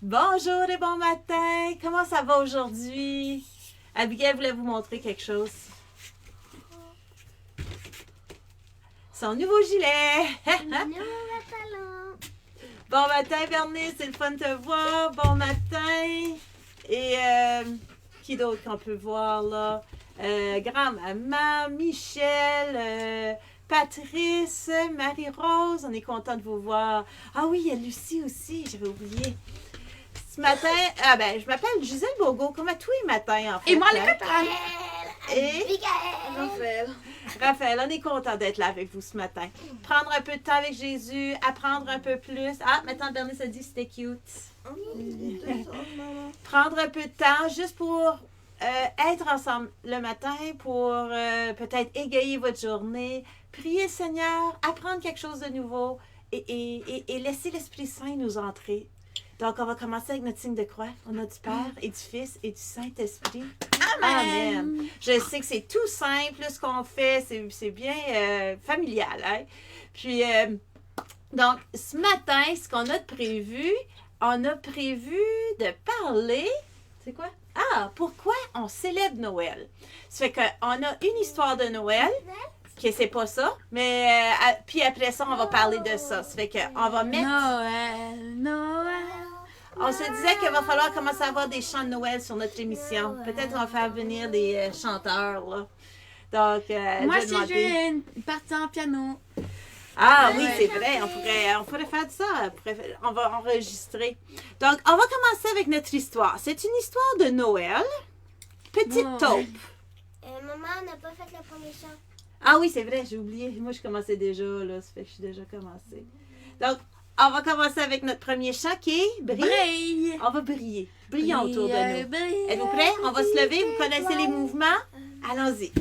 Bonjour et bon matin! Comment ça va aujourd'hui? Abigail voulait vous montrer quelque chose. Son nouveau gilet! Bon matin, Bernice, c'est le fun de te voir. Bon matin! Et qui d'autre qu'on peut voir là? Grand-maman, Michel, Patrice, Marie-Rose, on est content de vous voir. Ah oui, il y a Lucie aussi, j'avais oublié. Ce matin, je m'appelle Gisèle Bourgault, comme à tous les matins en fait. Et moi, les copains! Et Raphaël, on est content d'être là avec vous ce matin. Prendre un peu de temps avec Jésus, apprendre un peu plus. Ah, maintenant Bernice a dit c'était cute. Prendre un peu de temps juste pour être ensemble le matin, pour peut-être égayer votre journée, prier le Seigneur, apprendre quelque chose de nouveau et laisser l'Esprit Saint nous entrer. Donc, on va commencer avec notre signe de croix. Au nom du Père et du Fils et du Saint-Esprit. Amen. Je sais que c'est tout simple, ce qu'on fait. C'est bien familial. Hein? Puis, donc, ce matin, ce qu'on a prévu, on a prévu de parler... C'est quoi? Ah, pourquoi on célèbre Noël? Ça fait qu'on a une histoire de Noël, que c'est pas ça, mais puis après ça, on va parler de ça. Ça fait qu'on va mettre... Noël. On se disait qu'il va falloir commencer à avoir des chants de Noël sur notre émission. Peut-être on va faire venir des chanteurs, là. Donc, Moi, j'ai si demandé... je veux une partie en piano. Ah oui, c'est vrai, on pourrait faire ça. On va enregistrer. Donc, on va commencer avec notre histoire. C'est une histoire de Noël. Petite taupe. Maman, on n'a pas fait le premier chant. Ah oui, c'est vrai, j'ai oublié. Moi, je commençais déjà, là. Ça fait que je suis déjà commencée. Donc, on va commencer avec notre premier chant qui est Brille. On va briller. Brillons autour de nous. Êtes-vous prêts? On va se lever. Vous connaissez les mouvements? Allons-y.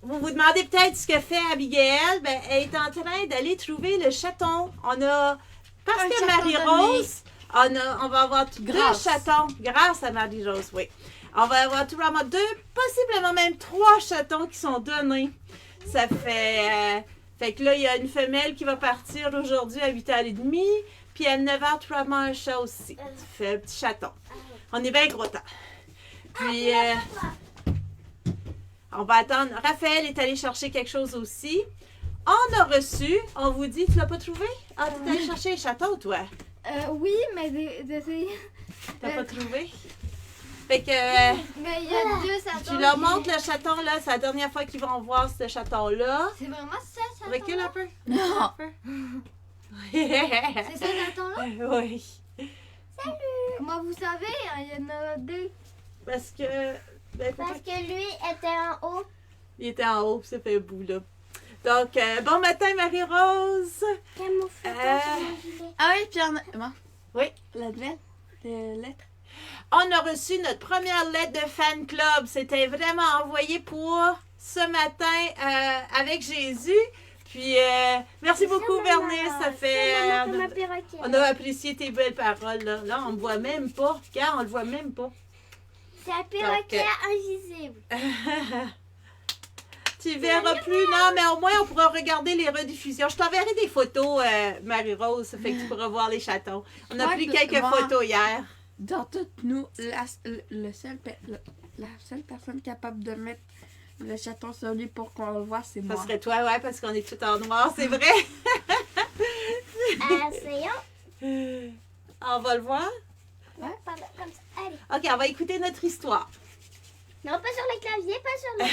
Vous vous demandez peut-être ce que fait Abigail. Ben, elle est en train d'aller trouver le chaton. Parce que Marie-Rose, on va avoir deux chatons. Grâce à Marie-Rose, oui. On va avoir tout vraiment possiblement même 3 chatons qui sont donnés. Ça fait... fait que là, il y a une femelle qui va partir aujourd'hui à 8h30. Puis à 9h, probablement un chat aussi. Ça fait un petit chaton. On est bien gros temps. Puis... on va attendre. Raphaël est allé chercher quelque chose aussi. On a reçu. On vous dit, tu l'as pas trouvé? Ah, tu es allé chercher les chatons, toi? Oui, mais T'as pas trouvé? Fait que... mais il y a 2 chatons. tu leur montres le chaton, là. C'est la dernière fois qu'ils vont voir ce chaton-là. C'est vraiment ça, chaton? Recule un peu. Non. C'est ça, chaton-là? Oui. Salut! Comment vous savez? Il y en a 2. Parce que... ben, Parce que lui était en haut. il était en haut, puis ça fait un bout, là. Donc, bon matin, Marie-Rose. Ah oui, puis on a... Bon. Oui. La lettre. On a reçu notre première lettre de fan club. C'était vraiment envoyé pour ce matin avec Jésus. Puis, merci beaucoup, Vernice. Ça fait... Maman, comme un perroquet. on a apprécié tes belles paroles. Là, on ne voit même pas. Regarde, on le voit même pas. C'est un perroquet invisible. Tu verras plus. Non, mais au moins, on pourra regarder les rediffusions. Je t'enverrai des photos, Marie-Rose. Ça fait que tu pourras voir les chatons. On a Ouais, pris de- quelques moi- photos hier. Dans toutes nous, la seule personne capable de mettre le chaton sur lui pour qu'on le voit, c'est Ça moi. serait toi, ouais, parce qu'on est tout en noir, c'est vrai. Essayons. On va le voir. Pardon, comme ça. Allez. OK, on va écouter notre histoire. Non, pas sur le clavier, pas sur le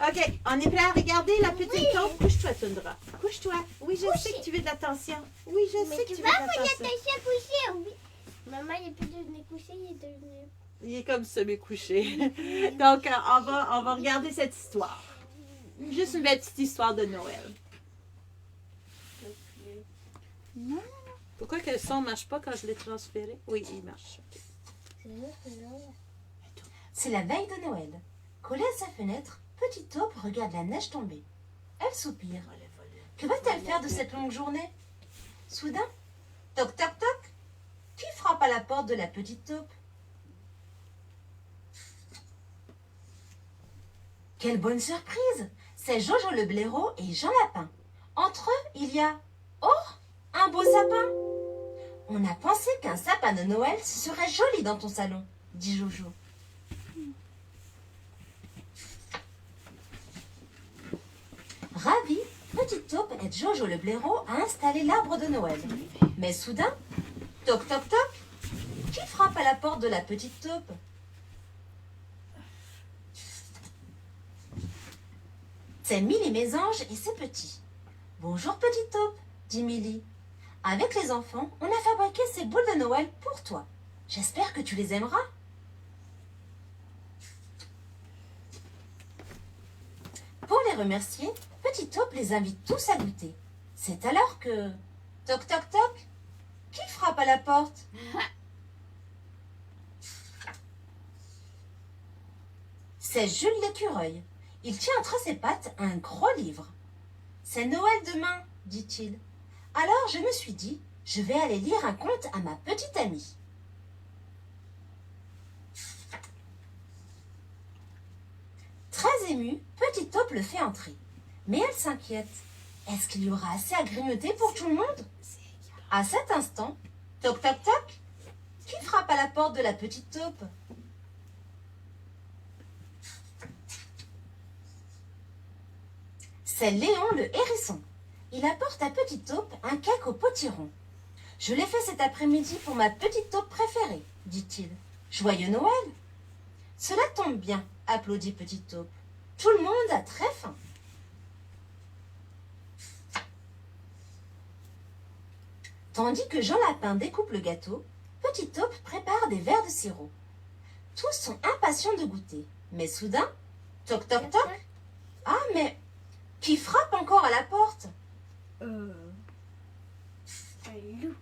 OK, on est prêt à regarder la petite taupe. Couche-toi, Tundra. Couche-toi. Oui, je sais que tu veux de l'attention. Oui, je sais Mais que tu tu veux vas de vous l'attention. attacher à coucher, oui. Maman, il est plus devenu couché, il est devenu... Il est comme semi-couché. Donc, on va regarder cette histoire. Juste une belle petite histoire de Noël. Non. Pourquoi que le son ne marche pas quand je l'ai transféré? Oui, il marche. C'est la veille de Noël. Collée à sa fenêtre, Petite Taupe regarde la neige tomber. Elle soupire. Que va-t-elle faire de cette longue journée? Soudain, toc toc toc. Qui frappe à la porte de la Petite Taupe? Quelle bonne surprise! C'est Jojo le blaireau et Jean Lapin. Entre eux, il y a... Oh, un beau sapin! On a pensé qu'un sapin de Noël serait joli dans ton salon, dit Jojo. Ravie, Petite Taupe aide Jojo le blaireau à installer l'arbre de Noël. Mais soudain, toc toc toc, qui frappe à la porte de la Petite Taupe? C'est Milly Mésange et ses petits. Bonjour Petite Taupe, dit Milly. Avec les enfants, on a fabriqué ces boules de Noël pour toi. J'espère que tu les aimeras. Pour les remercier, Petite Taupe les invite tous à goûter. C'est alors que... Toc toc toc, qui frappe à la porte? C'est Jules l'écureuil. Il tient entre ses pattes un gros livre. C'est Noël demain, dit-il. Alors je me suis dit, je vais aller lire un conte à ma petite amie. Très émue, Petite Taupe le fait entrer. Mais elle s'inquiète. Est-ce qu'il y aura assez à grignoter pour tout le monde? À cet instant, toc toc toc, qui frappe à la porte de la Petite Taupe? C'est Léon le hérisson. Il apporte à Petite Taupe un cake au potiron. Je l'ai fait cet après-midi pour ma Petite Taupe préférée, dit-il. Joyeux Noël! Cela tombe bien, applaudit Petite Taupe. Tout le monde a très faim. Tandis que Jean Lapin découpe le gâteau, Petite Taupe prépare des verres de sirop. Tous sont impatients de goûter. Mais soudain, toc toc toc. Ah, mais qui frappe encore à la porte? Un loup.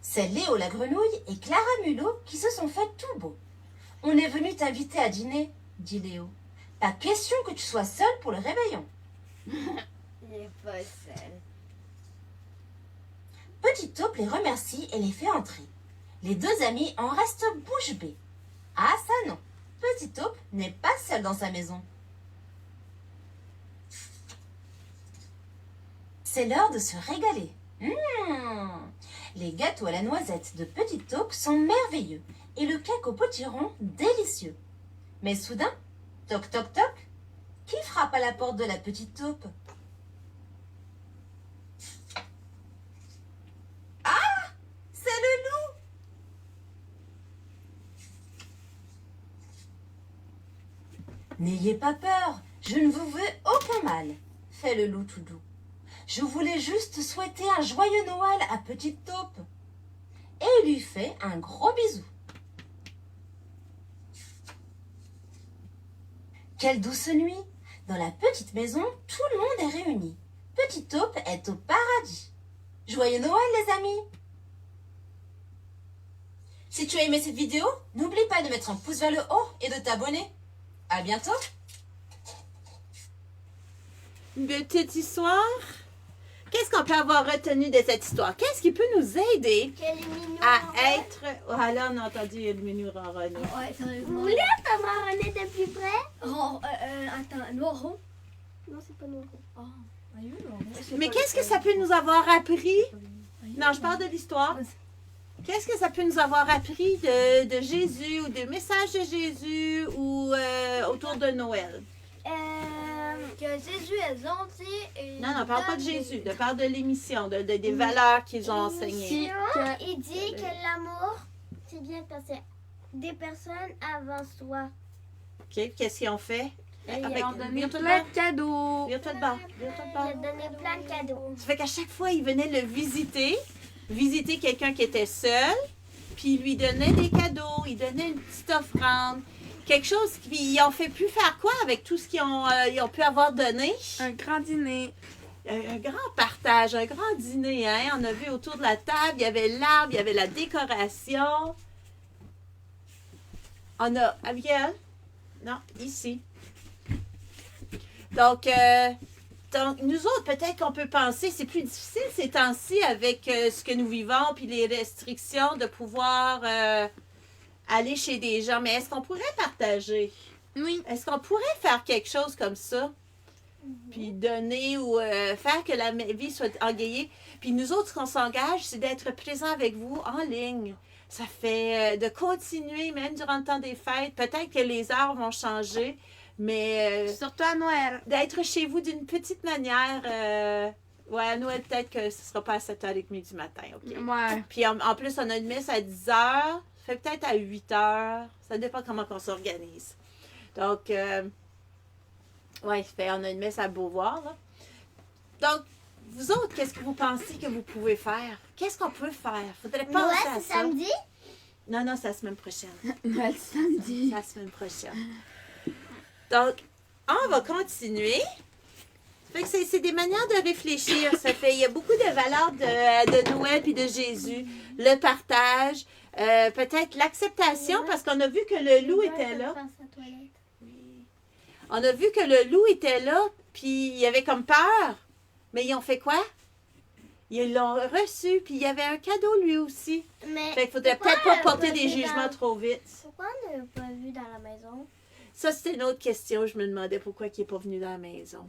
C'est Léo la grenouille et Clara Mulot qui se sont fait tout beau. On est venu t'inviter à dîner, dit Léo. Pas question que tu sois seule pour le réveillon. Il est pas seul. Petite Taupe les remercie et les fait entrer. Les deux amis en restent bouche bée. Ah ça non, Petite Taupe n'est pas seule dans sa maison. C'est l'heure de se régaler. Les gâteaux à la noisette de Petite Taupe sont merveilleux et le cake au potiron délicieux. Mais soudain, toc toc toc, qui frappe à la porte de la Petite Taupe? Ah, c'est le loup! N'ayez pas peur, je ne vous veux aucun mal, fait le loup tout doux. Je voulais juste souhaiter un joyeux Noël à Petite Taupe. Et il lui fait un gros bisou. Quelle douce nuit! Dans la petite maison, tout le monde est réuni. Petite Taupe est au paradis. Joyeux Noël les amis! Si tu as aimé cette vidéo, n'oublie pas de mettre un pouce vers le haut et de t'abonner. À bientôt! Une petite histoire? Qu'est-ce qu'on peut avoir retenu de cette histoire? Qu'est-ce qui peut nous aider Quel est mignon. à être... Ah là, on a entendu le menu ronronner. Ouais, ça va Vous voulez entendre René de plus près? Attends, noir. Non, c'est pas nouveau. Mais qu'est-ce que ça peut nous avoir appris? Non, je parle de l'histoire. Qu'est-ce que ça peut nous avoir appris de Jésus ou des messages de Jésus ou autour de Noël? Que Jésus est gentil et... Non, non, parle pas de Jésus. Je parle de l'émission, des valeurs qu'ils ont enseignées. Il dit que l'amour, c'est bien parce que des personnes avant soi. OK, qu'est-ce qu'ils ont fait? Ils Avec- ont donné vire-toi de plein bord. de cadeaux. Vire-toi de bord. Vire-toi de Il a bord. donné plein de cadeaux. Ça fait qu'à chaque fois, il venait le visiter quelqu'un qui était seul, puis il lui donnait des cadeaux, il donnait une petite offrande, quelque chose qui ils ont fait plus faire quoi avec tout ce qu'ils ont, ils ont pu avoir donné? Un grand dîner. Un grand partage, un grand dîner, hein? On a vu autour de la table, il y avait l'arbre, il y avait la décoration. On a... Abigail? Non, ici. Donc, nous autres, peut-être qu'on peut penser, c'est plus difficile ces temps-ci avec ce que nous vivons, puis les restrictions de pouvoir aller chez des gens. Mais est-ce qu'on pourrait partager? Oui. Est-ce qu'on pourrait faire quelque chose comme ça? Puis donner ou faire que la vie soit engagée. Puis nous autres, ce qu'on s'engage, c'est d'être présents avec vous en ligne. Ça fait de continuer, même durant le temps des fêtes. Peut-être que les heures vont changer, mais Surtout à Noël. d'être chez vous d'une petite manière. Ouais, à Noël, peut-être que ce ne sera pas à 7h30 du matin, OK? Ouais. Puis en plus, on a une messe à 10h. Ça fait peut-être à 8h. Ça dépend comment on s'organise. Donc, ouais, on a une messe à Beauvoir, là. Donc, vous autres, qu'est-ce que vous pensez que vous pouvez faire? Qu'est-ce qu'on peut faire? Faudrait penser Noël, à c'est ça. samedi? Non, non, c'est la semaine prochaine. Noël samedi. C'est la semaine prochaine. Donc, on va continuer. Fait que c'est des manières de réfléchir. Ça fait, il y a beaucoup de valeurs de Noël puis de Jésus. Le partage, peut-être l'acceptation, parce qu'on a vu que le loup était là. On a vu que le loup était là, puis il avait comme peur. Mais ils ont fait quoi? Ils l'ont reçu, puis il y avait un cadeau lui aussi. Mais Fait qu'il faudrait pourquoi peut-être pas on porter l'a des pas vu jugements dans- trop vite. Pourquoi on ne l'a pas vu dans la maison? Ça, c'était une autre question. Je me demandais pourquoi il n'est pas venu dans la maison.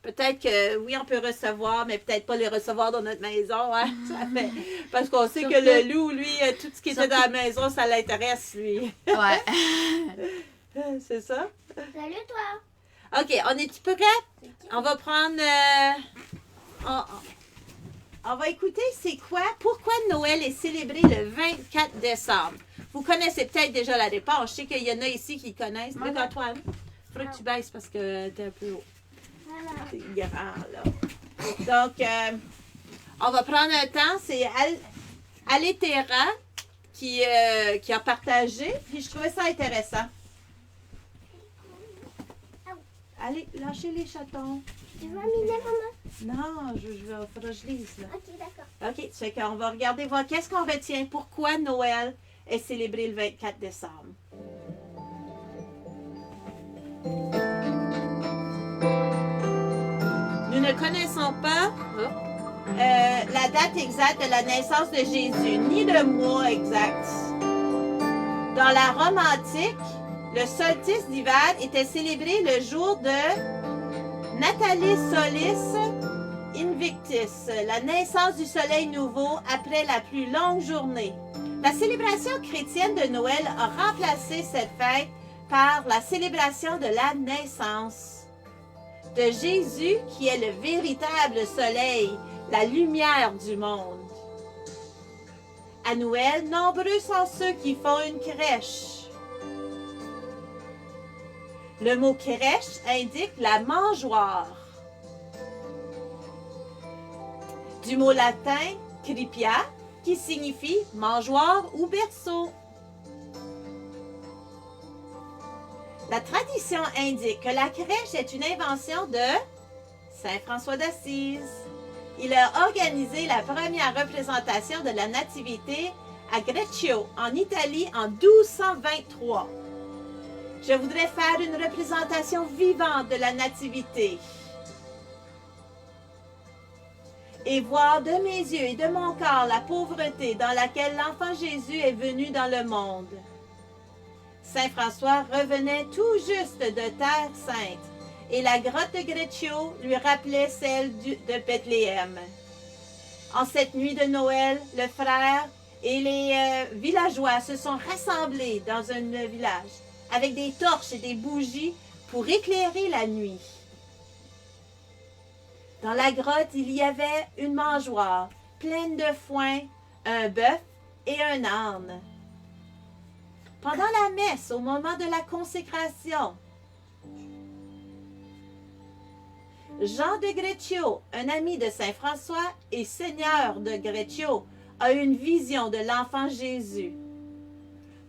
Peut-être que, oui, on peut recevoir, mais peut-être pas les recevoir dans notre maison. Hein? Ça fait... Parce qu'on sait que le loup, lui, tout ce qui était dans la maison, ça l'intéresse, lui. Ouais. C'est ça? Salut toi! OK, on est-tu prêts? On va prendre... on va écouter c'est quoi, pourquoi Noël est célébré le 24 décembre. Vous connaissez peut-être déjà la réponse. Je sais qu'il y en a ici qui connaissent. Luc Antoine, il faudrait que tu baisses parce que t'es un peu haut. Voilà. C'est grand, là. Donc, on va prendre un temps. C'est Alétera qui a partagé. Puis je trouvais ça intéressant. Allez, lâchez les chatons. Tu vas miner, maman? Non, faudra que je lise, là. Ok, d'accord. OK, ça fait qu'on va regarder, voir qu'est-ce qu'on retient. Pourquoi Noël est célébré le 24 décembre? Nous ne connaissons pas la date exacte de la naissance de Jésus, ni le mois exact. Dans la Rome antique, le solstice d'hiver était célébré le jour de Natalis Solis Invictus, la naissance du soleil nouveau après la plus longue journée. La célébration chrétienne de Noël a remplacé cette fête par la célébration de la naissance de Jésus, qui est le véritable soleil, la lumière du monde. À Noël, nombreux sont ceux qui font une crèche. Le mot crèche indique la mangeoire. Du mot latin cripia, qui signifie mangeoire ou berceau. La tradition indique que la crèche est une invention de Saint François d'Assise. Il a organisé la première représentation de la Nativité à Greccio, en Italie, en 1223. Je voudrais faire une représentation vivante de la Nativité. et voir de mes yeux et de mon corps la pauvreté dans laquelle l'enfant Jésus est venu dans le monde. Saint François revenait tout juste de Terre Sainte, et la grotte de Greccio lui rappelait celle de Bethléem. En cette nuit de Noël, le frère et les villageois se sont rassemblés dans un village avec des torches et des bougies pour éclairer la nuit. Dans la grotte, il y avait une mangeoire pleine de foin, un bœuf et un âne. Pendant la messe, au moment de la consécration, Jean de Greccio, un ami de Saint François et seigneur de Greccio, a eu une vision de l'enfant Jésus.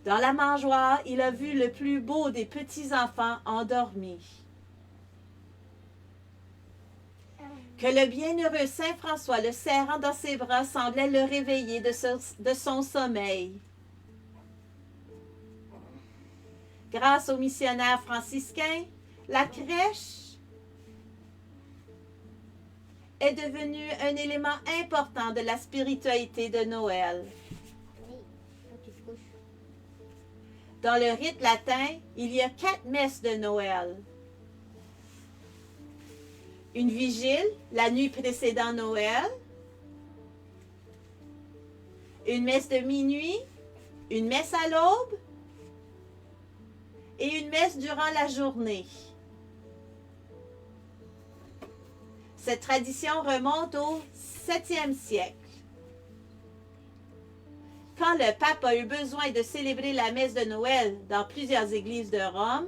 Dans la mangeoire, il a vu le plus beau des petits-enfants endormis. Que le bienheureux Saint François, le serrant dans ses bras, semblait le réveiller de son sommeil. Grâce aux missionnaires franciscains, la crèche est devenue un élément important de la spiritualité de Noël. Dans le rite latin, il y a 4 messes de Noël. Une vigile, la nuit précédant Noël. Une messe de minuit. Une messe à l'aube. Et une messe durant la journée. Cette tradition remonte au 7e siècle. Quand le pape a eu besoin de célébrer la messe de Noël dans plusieurs églises de Rome,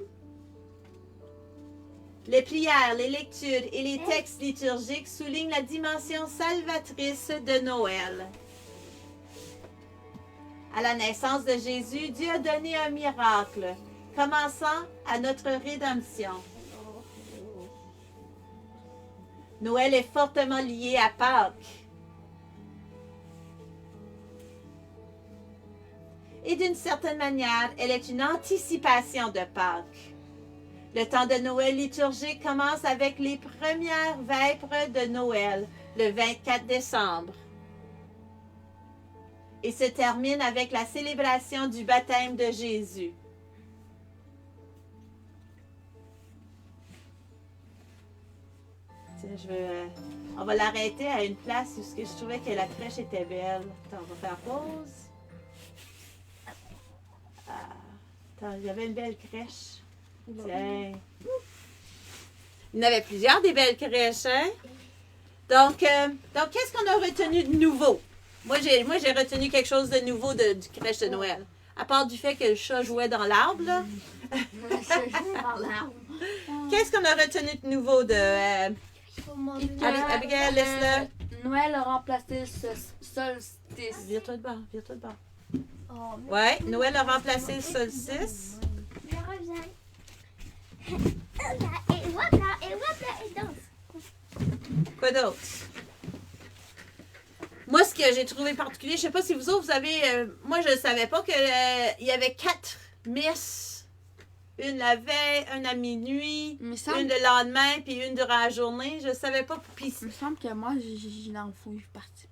les prières, les lectures et les textes liturgiques soulignent la dimension salvatrice de Noël. À la naissance de Jésus, Dieu a donné un miracle, commençant à notre rédemption. Noël est fortement lié à Pâques. Et d'une certaine manière, elle est une anticipation de Pâques. Le temps de Noël liturgique commence avec les premières vêpres de Noël, le 24 décembre. Et se termine avec la célébration du baptême de Jésus. On va l'arrêter à une place où je trouvais que la crèche était belle. Attends, on va faire pause. Attends, il y avait une belle crèche. Tiens. Il y en avait plusieurs des belles crèches, hein? Donc qu'est-ce qu'on a retenu de nouveau? Moi, j'ai retenu quelque chose de nouveau du crèche de Noël. À part du fait que le chat jouait dans l'arbre, là. Qu'est-ce qu'on a retenu de nouveau de... Abigail, laisse-le. Noël a remplacé le solstice. Vire-toi de bord, vire-toi de bord. Oh, Ouais, Noël a remplacé le solstice. je reviens. Et voilà, et danse. Quoi d'autre? Moi, ce que j'ai trouvé particulier, je sais pas si vous autres, vous avez... moi, je ne savais pas qu'il y avait 4 messes. Une la veille, une à minuit, une le lendemain, puis une durant la journée. Je ne savais pas. Puis... Il me semble que moi, j'ai parti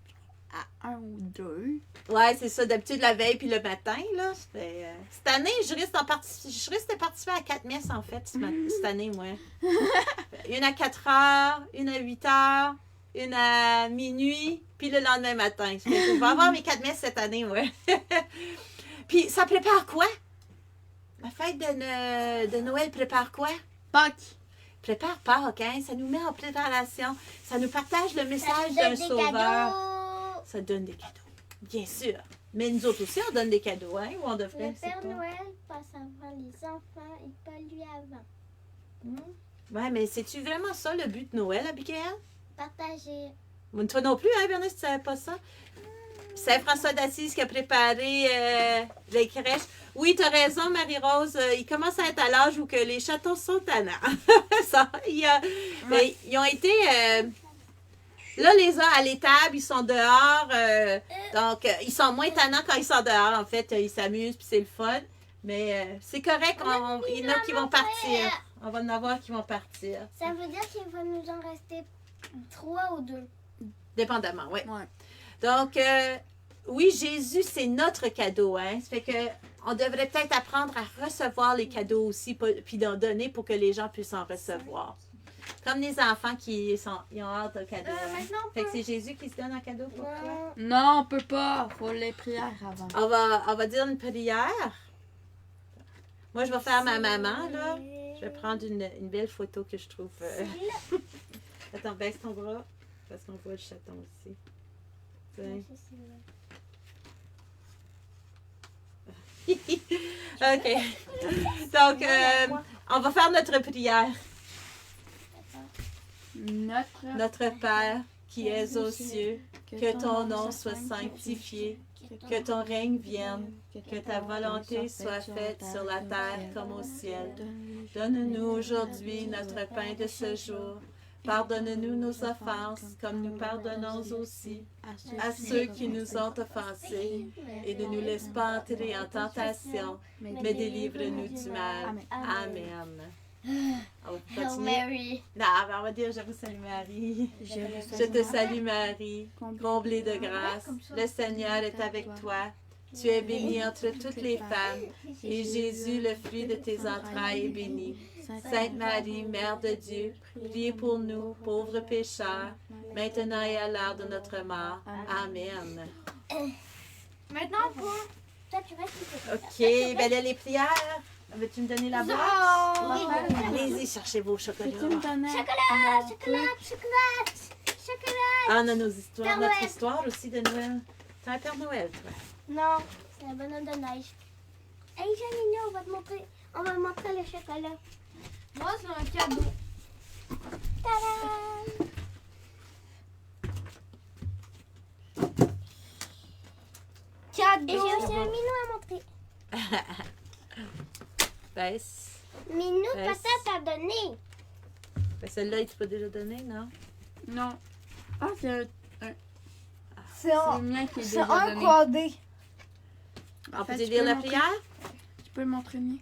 à 1 ou 2. Ouais, c'est ça. D'habitude, la veille puis le matin, là. Cette année, je risque de participer à 4 messes, en fait, cette année, moi. Une à 4 heures, une à 8 heures, une à minuit, puis le lendemain matin. Je vais avoir mes 4 messes cette année, ouais. Puis, ça prépare quoi? La fête de Noël prépare quoi? Pâques. Prépare Pâques, hein? Ça nous met en préparation. Ça nous partage le message d'un sauveur. Ça donne des cadeaux. Bien sûr. Mais nous autres aussi, on donne des cadeaux, hein? Ou on devrait, Le Père Noël passe avant les enfants et pas lui avant. Ouais, mais c'est-tu vraiment ça le but de Noël, Abigail? Partager. Toi non plus, hein, Bernice, tu savais pas ça? Saint François d'Assise qui a préparé les crèches. Oui, tu as raison, Marie-Rose. Il commence à être à l'âge où que les chatons sont tannants. Ils ont été... là, les uns à l'étable, ils sont dehors. Donc, ils sont moins tannants quand ils sont dehors. En fait, ils s'amusent, puis c'est le fun. Mais c'est correct. Il y en a qui vont partir. On va en avoir qui vont partir. Ça veut dire qu'il va nous en rester 3 ou 2. Dépendamment, oui. Ouais. Donc, oui, Jésus, c'est notre cadeau. Hein? Ça fait que on devrait peut-être apprendre à recevoir les cadeaux aussi, puis d'en donner pour que les gens puissent en recevoir. Comme les enfants ils ont hâte au cadeau. Hein? Maintenant, on Fait que peut... c'est Jésus qui se donne un cadeau pour toi. Non, on peut pas. Faut les prières avant. On va dire une prière. Moi, je vais faire ma maman, là. Je vais prendre une belle photo que je trouve. Attends, baisse ton bras, parce qu'on voit le chaton aussi. OK. Donc, on va faire notre prière. Notre Père, qui es aux cieux, que ton nom soit sanctifié, que ton règne vienne, que ta volonté soit faite sur la terre comme au ciel. Donne-nous aujourd'hui notre pain de ce jour. Pardonne-nous nos offenses, comme nous pardonnons aussi à ceux qui nous ont offensés. Et ne nous laisse pas entrer en tentation, mais délivre-nous du mal. Amen. On va Hail continuer. Mary. Non, on va dire « Je vous salue Marie ». Je Je te salue Marie, comblée de grâce. Le Seigneur est avec toi. Tu es bénie entre toutes les femmes, et Jésus, le fruit de tes entrailles, est béni. Sainte Marie, Mère de Dieu, priez pour nous, pauvres pécheurs, maintenant et à l'heure de notre mort. Amen. Maintenant, pour... Toi, tu restes OK, ben là, les prières. Veux-tu me donner la boîte? Allez-y, cherchez vos chocolats. Chocolat, chocolat. Ah, on a nos histoires, Père notre Noël. histoire aussi de Noël. T'es un Père Noël, toi. Non, c'est la bonhomme de neige. Hey, Janine, on va te montrer. On va montrer le chocolat. Moi, c'est un cadeau. Tadam! Et Cadeau. j'ai aussi un minou à montrer. Baisse. Minou, Yes. papa t'a donné. Ben, celle-là, il t'a déjà donné, non? Non. Ah, c'est un... C'est C'est un, le mien qui est c'est déjà un donné. codé. On peut tu dire peux la montrer? prière? Tu peux le montrer mieux?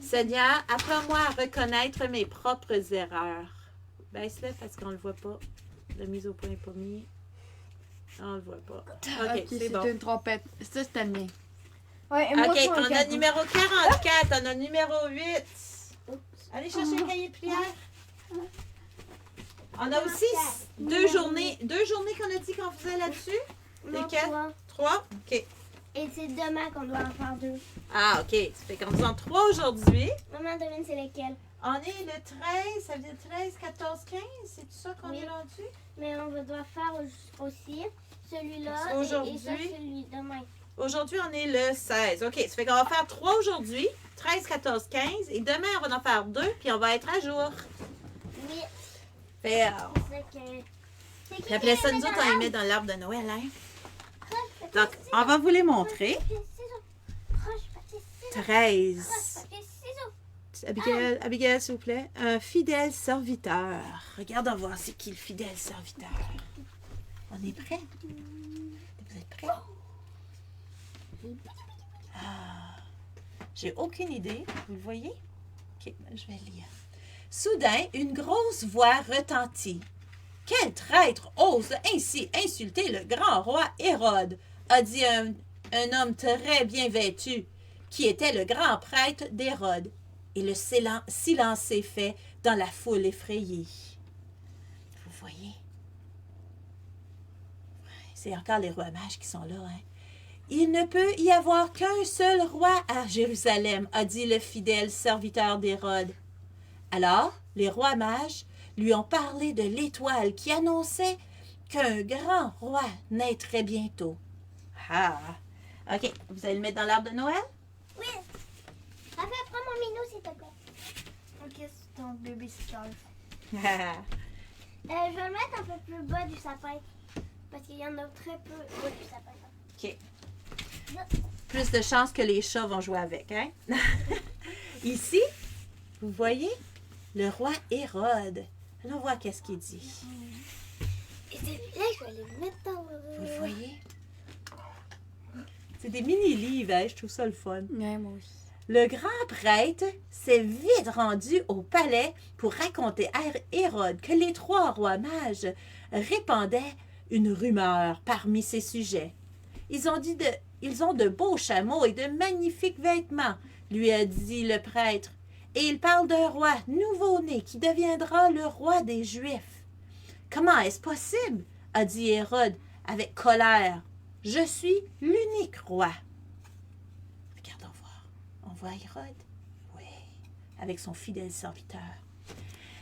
Seigneur, apprends-moi à reconnaître mes propres erreurs. Baisse-le parce qu'on ne le voit pas. La mise au point n'est pas mis. On ne le voit pas. OK, c'est bon. une trompette. Ça, c'était le mien. Ouais, et moi, OK, c'est un on a le cadeau. numéro 44, on a le numéro 8. Allez chercher le cahier de prière. On a aussi deux journées qu'on a dit qu'on faisait là-dessus. Non, Lesquelles? toi. 3? OK. Et c'est demain qu'on doit en faire 2. Ah, OK. Ça fait qu'on en a 3 aujourd'hui. Maman, devine c'est lesquels. On est le 13, ça veut dire 13, 14, 15. C'est tout ça qu'on Oui. est rendu? Mais on doit faire aussi celui-là C'est et aujourd'hui. ça, celui demain. Aujourd'hui, on est le 16. OK, ça fait qu'on va faire 3 aujourd'hui, 13, 14, 15. Et demain, on va en faire 2, puis on va être à jour. Oui, Fait, c'est que... C'est qui puis après qui ça, les nous met autres, dans on les l'arbre? met dans l'arbre de Noël. Hein? Croche, Donc, papier, on va vous les montrer. ciseaux. Croche, papier, ciseaux. 13. Croche, papier, ciseaux. Abigail, s'il vous plaît. Un fidèle serviteur. Regardons voir c'est qui le fidèle serviteur. On est prêts? Vous êtes prêts? Ah, j'ai aucune idée. Vous le voyez? OK, je vais lire. Soudain, une grosse voix retentit. Quel traître ose ainsi insulter le grand roi Hérode, a dit un homme très bien vêtu, qui était le grand prêtre d'Hérode. Et le silence s'est fait dans la foule effrayée. Vous voyez? C'est encore les rois mages qui sont là, hein? Il ne peut y avoir qu'un seul roi à Jérusalem, a dit le fidèle serviteur d'Hérode. Alors, les rois mages lui ont parlé de l'étoile qui annonçait qu'un grand roi naîtrait bientôt. Ah! OK, vous allez le mettre dans l'arbre de Noël? Oui. Papa, prends mon minou, s'il te plaît. Ok, c'est ton bébé Scarf. Je vais le mettre un peu plus bas du sapin. Parce qu'il y en a très peu bas du sapin. OK. Plus de chances que les chats vont jouer avec, hein? Ici, vous voyez le roi Hérode. Allons voir qu'est-ce qu'il dit. Et celui-là, je vais le mettre dans Vous le voyez? C'est des mini-livres, hein? Je trouve ça le fun. Ouais, moi aussi. Le grand prêtre s'est vite rendu au palais pour raconter à Hérode que les 3 rois mages répandaient une rumeur parmi ses sujets. Ils ont de beaux chameaux et de magnifiques vêtements, lui a dit le prêtre, et ils parlent d'un roi nouveau-né qui deviendra le roi des Juifs. Comment est-ce possible? A dit Hérode avec colère. Je suis l'unique roi. Regardons voir. On voit Hérode? Oui, avec son fidèle serviteur.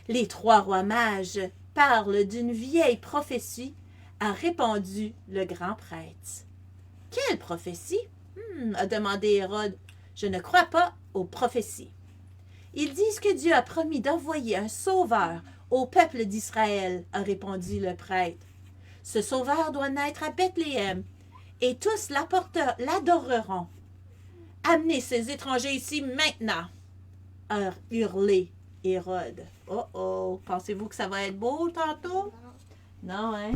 Les 3 rois mages parlent d'une vieille prophétie, a répondu le grand prêtre. Quelle prophétie? A demandé Hérode. Je ne crois pas aux prophéties. Ils disent que Dieu a promis d'envoyer un sauveur au peuple d'Israël, a répondu le prêtre. Ce sauveur doit naître à Bethléem, et tous l'adoreront. Amenez ces étrangers ici maintenant, a hurlé Hérode. Oh oh, pensez-vous que ça va être beau tantôt? Non, hein?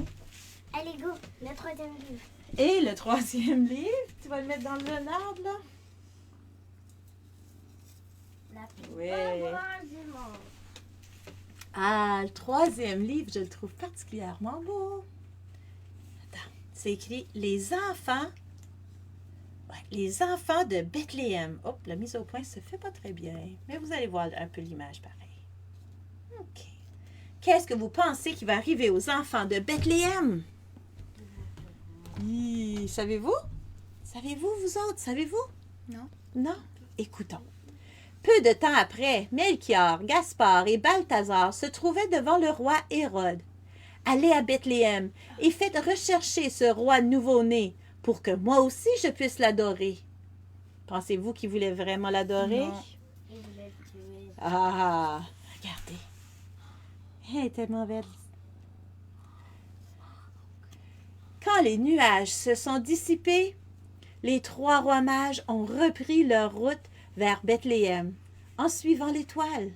Allez, go, le 3e livre. Et le 3e livre, tu vas le mettre dans le arbre, là? La plus Oui. belle branche du monde. Ah, le 3e livre, je le trouve particulièrement beau. Attends, c'est écrit « Les enfants ». Ouais, les enfants de Bethléem. Hop, la mise au point se fait pas très bien, mais vous allez voir un peu l'image pareil. OK. Qu'est-ce que vous pensez qui va arriver aux enfants de Bethléem? Savez-vous? Savez-vous, vous autres? Savez-vous? Non. Non? Écoutons. Peu de temps après, Melchior, Gaspard et Balthazar se trouvaient devant le roi Hérode. Allez à Bethléem et faites rechercher ce roi nouveau-né pour que moi aussi je puisse l'adorer. Pensez-vous qu'il voulait vraiment l'adorer? Non. Il voulait le tuer. Ah, regardez. Elle est tellement belle. Quand les nuages se sont dissipés, les 3 rois mages ont repris leur route vers Bethléem, en suivant l'étoile.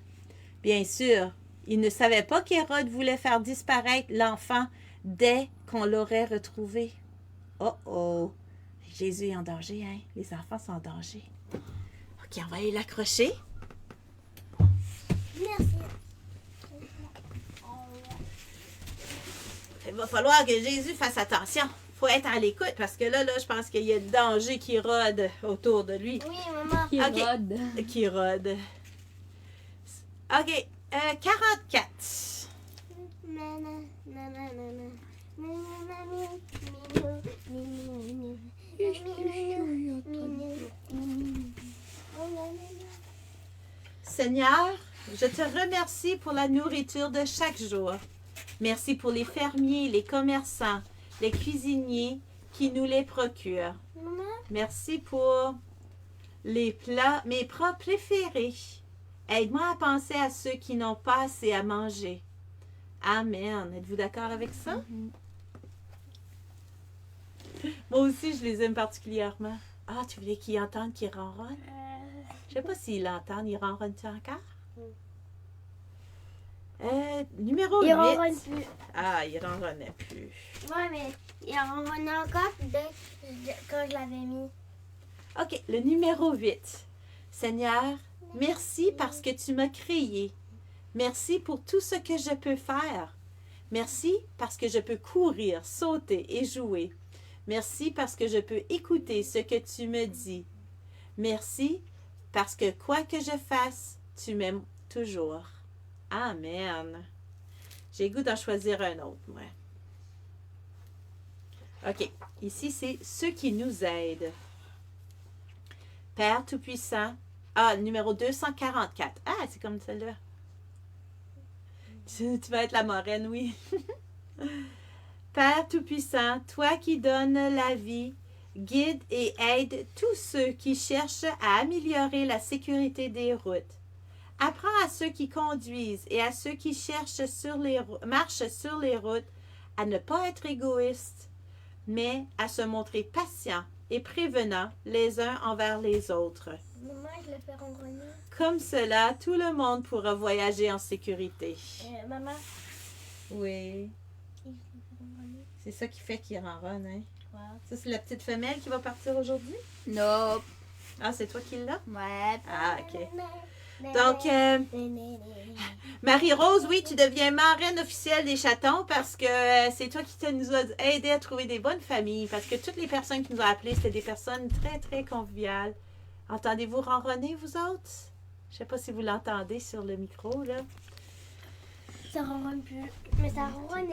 Bien sûr, ils ne savaient pas qu'Hérode voulait faire disparaître l'enfant dès qu'on l'aurait retrouvé. Oh oh! Jésus est en danger, hein? Les enfants sont en danger. OK, on va aller l'accrocher. Merci. Il va falloir que Jésus fasse attention. Il faut être à l'écoute parce que là, je pense qu'il y a le danger qui rôde autour de lui. Oui, maman. Qui Ok. rôde. Qui rôde. OK. 44. Nana, nana, nana. Nana, minou, minou, minou, minou. Seigneur, je te remercie pour la nourriture de chaque jour. Merci pour les fermiers, les commerçants, les cuisiniers qui nous les procurent. Maman, Merci pour les plats, mes plats préférés. Aide-moi à penser à ceux qui n'ont pas assez à manger. Amen. Êtes-vous d'accord avec ça? Moi aussi, je les aime particulièrement. Ah, tu voulais qu'ils entendent qu'ils ronronnent? Je sais pas s'ils l'entendent. Ils ronronnent-tu encore? Numéro 8. il ronronne plus. Ah, il ronronnait plus. Ouais, mais il ronronnait encore quand je l'avais mis. OK, le numéro 8. Seigneur, merci parce que tu m'as créé. Merci pour tout ce que je peux faire. Merci parce que je peux courir, sauter et jouer. Merci parce que je peux écouter ce que tu me dis. Merci parce que quoi que je fasse, tu m'aimes toujours. Amen. J'ai goût d'en choisir un autre, moi. OK. Ici, c'est ceux qui nous aident. Père Tout-Puissant. Ah, numéro 244. Ah, c'est comme celle-là. Tu vas être la moraine, oui. Père Tout-Puissant, toi qui donnes la vie, guide et aide tous ceux qui cherchent à améliorer la sécurité des routes. Apprends à ceux qui conduisent et à ceux qui marchent sur les routes à ne pas être égoïstes, mais à se montrer patients et prévenants les uns envers les autres. Maman, je le fais ronronner. Comme cela, tout le monde pourra voyager en sécurité. Maman, Oui. il le fait ronronner. C'est ça qui fait qu'il ronronne, hein? Wow. Ça, c'est la petite femelle qui va partir aujourd'hui? Non. Ah, c'est toi qui l'as? Ouais. Ah, OK. Donc, Marie-Rose, oui, tu deviens marraine officielle des chatons parce que c'est toi qui nous as aidé à trouver des bonnes familles. Parce que toutes les personnes qui nous ont appelées, c'était des personnes très, très conviviales. Entendez-vous ronronner, vous autres? Je sais pas si vous l'entendez sur le micro, là. Ça ronronne plus, mais ça ronronnait.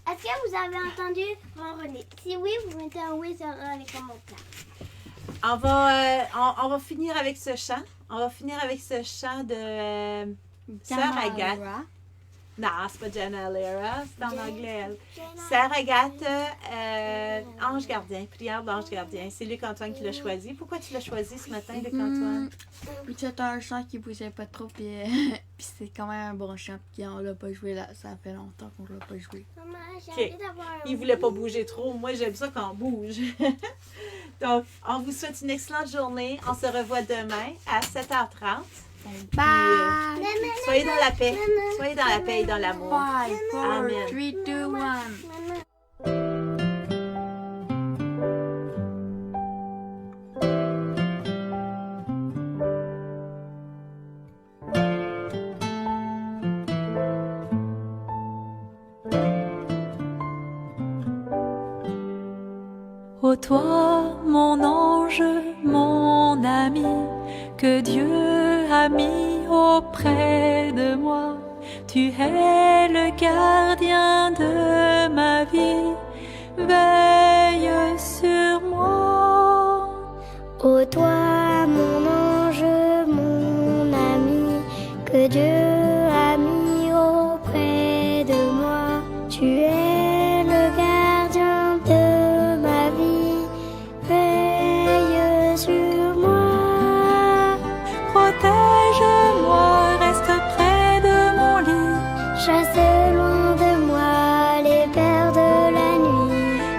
Est-ce que vous avez entendu ronronner? Si oui, vous mettez un oui dans les commentaires. On va finir avec ce chant. On va finir avec ce chant de Sœur Agathe. Non, c'est pas Jenna Alera, c'est en anglais, elle. Sœur Agathe, Ange Gardien, prière d'Ange Gardien. C'est Luc-Antoine qui l'a choisi. Pourquoi tu l'as choisi ce matin, Luc-Antoine? Puis c'était un chant qui bougeait pas trop, puis c'est quand même un bon chant, puis on l'a pas joué là. Ça fait longtemps qu'on l'a pas joué. Maman, j'ai Ok. envie d'avoir un Il voulait pas bouger trop. Moi, j'aime ça quand on bouge. Donc, on vous souhaite une excellente journée. On se revoit demain à 7h30. Bye! Soyez dans la paix. Soyez dans la paix et dans l'amour. 5, 4, Amen. 3, 2, 1. Maman. Ô toi, mon ange, mon ami, que Dieu a mis auprès de moi, tu es le gardien de ma vie, veille sur moi. Ô toi, mon ange, mon ami, que Dieu a mis auprès de moi, tu es le gardien de ma vie, veille sur moi. Protège-moi, reste près de mon lit, Chasse loin de moi les peurs de la nuit,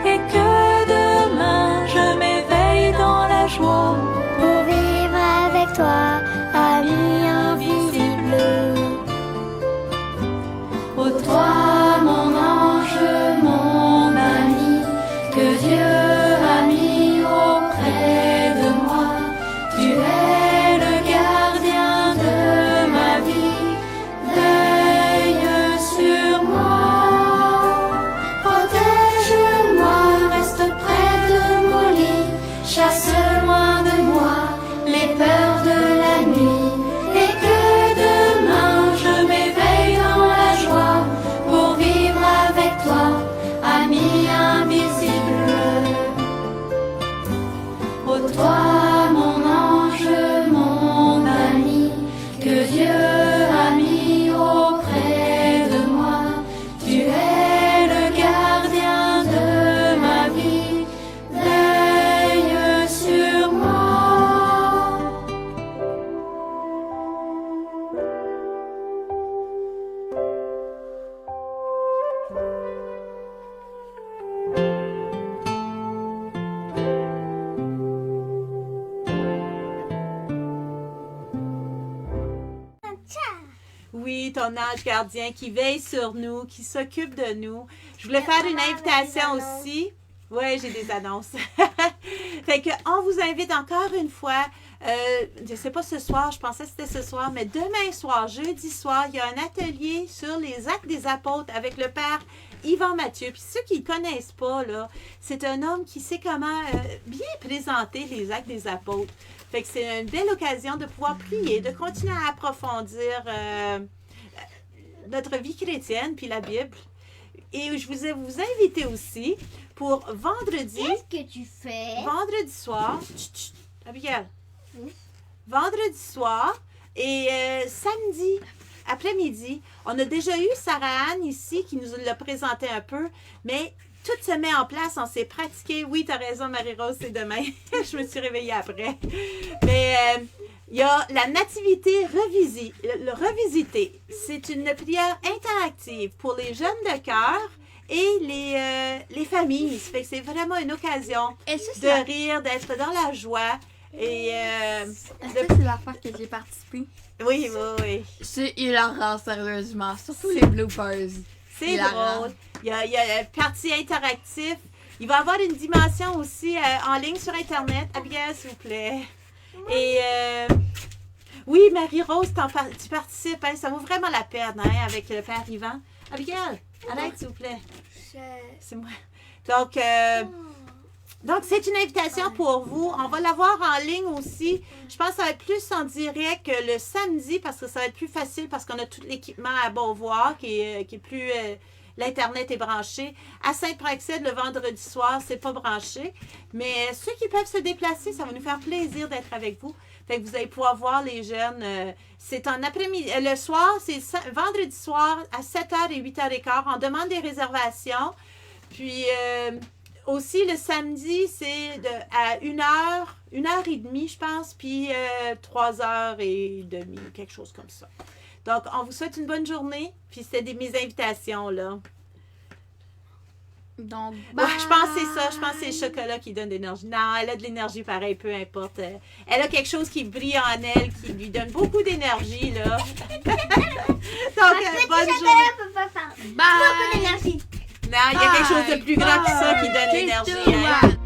et que demain je m'éveille dans la joie. pour vivre avec toi, ami invisible. Ô toi, mon ange, mon ami, que Dieu a mis auprès de moi, tu es le gardien de ma vie, veille sur moi. Protège-moi, reste près de mon lit, chasse loin de moi les peurs de la nuit, et que demain je m'éveille dans la joie pour vivre avec toi, ami invisible. Ô toi, mon ange, mon ami, que Dieu a mis auprès de moi, tu es le gardien de ma vie, veille sur moi. Oui, ton ange gardien qui veille sur nous, qui s'occupe de nous. Je voulais faire une invitation aussi. Oui, j'ai des annonces. Fait que on vous invite encore une fois. Je sais pas ce soir, je pensais que c'était ce soir, mais demain soir, jeudi soir, il y a un atelier sur les actes des apôtres avec le père Yvan Mathieu. Puis ceux qui ne connaissent pas, là, c'est un homme qui sait comment bien présenter les actes des apôtres. Fait que c'est une belle occasion de pouvoir prier, de continuer à approfondir notre vie chrétienne, puis la Bible. Et je vous ai vous invité aussi pour vendredi. Qu'est-ce que tu fais? Vendredi soir. Chut, chut, Abigail. Vendredi soir et samedi après-midi. On a déjà eu Sarah Anne ici qui nous l'a présenté un peu, mais tout se met en place, on s'est pratiqué. Oui, tu as raison, Marie-Rose, c'est demain. Je me suis réveillée après. Mais il y a la nativité revisitée. C'est une prière interactive pour les jeunes de cœur et les familles. Ça fait que c'est vraiment une occasion Et ça, c'est de rire, d'être dans la joie. Et Est-ce que c'est l'affaire que j'ai participé? oui, oui, oui. C'est hilarant, sérieusement. Surtout les bloopers. C'est Hilarant. drôle. Il y a une partie interactive. Il va y avoir une dimension aussi en ligne sur Internet. Abigail, s'il vous plaît. Et oui, Marie-Rose, tu participes. Hein, ça vaut vraiment la peine hein, avec le père Yvan. Abigail, arrête s'il vous plaît. C'est moi. Donc, c'est une invitation pour vous. On va l'avoir en ligne aussi. Je pense que ça va être plus en direct que le samedi parce que ça va être plus facile parce qu'on a tout l'équipement à Beauvoir qui est plus... L'Internet est branché. À Saint-Praxède, le vendredi soir, c'est pas branché. Mais ceux qui peuvent se déplacer, ça va nous faire plaisir d'être avec vous. Fait que vous allez pouvoir voir les jeunes. C'est en après-midi. Le soir, c'est vendredi soir à 7h et 8h15. On demande des réservations. Puis... aussi, le samedi, c'est à 1h, 1h30, je pense, puis 3h30, quelque chose comme ça. Donc, on vous souhaite une bonne journée, puis c'était mes invitations, là. Donc, Ouais, je pense que c'est ça. Je pense que c'est le chocolat qui donne de l'énergie. Non, elle a de l'énergie pareil, peu importe. Elle a quelque chose qui brille en elle, qui lui donne beaucoup d'énergie, là. Donc, bonne journée. peut pas faire bye! beaucoup d'énergie. Non, il y a quelque chose de plus grand que ça qui donne l'énergie. Hein.